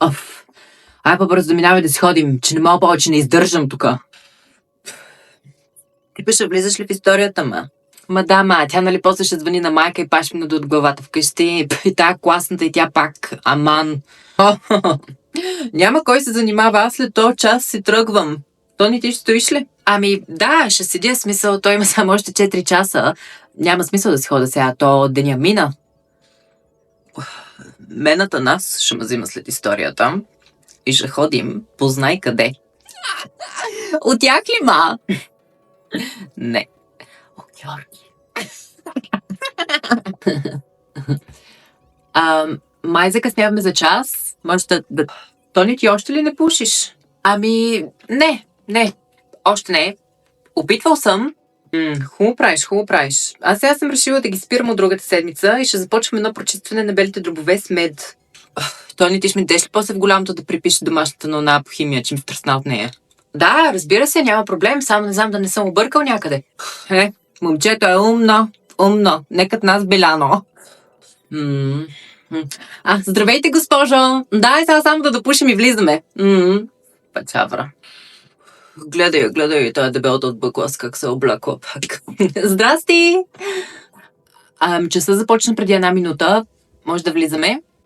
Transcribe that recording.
Оф, ай по-бързо минавай да си ходим, че не мога повече, не издържам тука. Ти пише, влизаш ли в историята, ма? Ма да, тя нали после ще звъни на майка и паш ми надут главата вкъщи. И тая класната и тя пак. Аман. Няма кой се занимава, аз след този час си тръгвам. Тони, ти ще стоиш ли? Ами да, ще седя, смисъл, той има само още 4 часа. Няма смисъл да си хода сега, то деня мина. Мената нас ще ме взима след историята и ще ходим, познай къде. От тях ли, ма? Не. От Георги. Май закъсняваме за час. Може да... Тони, ти още ли не пушиш? Ами, не. Още не. Опитвал съм. Хубаво правиш. Аз сега съм решила да ги спирам от другата седмица и ще започвам едно прочистване на белите дробове с мед. Тони, ти ще ми деш ли после в голямото да припише домашната на она по химия, че ми стръсна от нея? Да, разбира се, няма проблем, само не знам да не съм объркал някъде. Момчето е умно, не като нас Беляно. Здравейте, госпожо! Дай сега само да допушим и влизаме. Пачавра. Гледай, той е дебелта от бъклас, как се облякла пак. Здрасти! Часа започна преди 1 минута. Може да влизаме?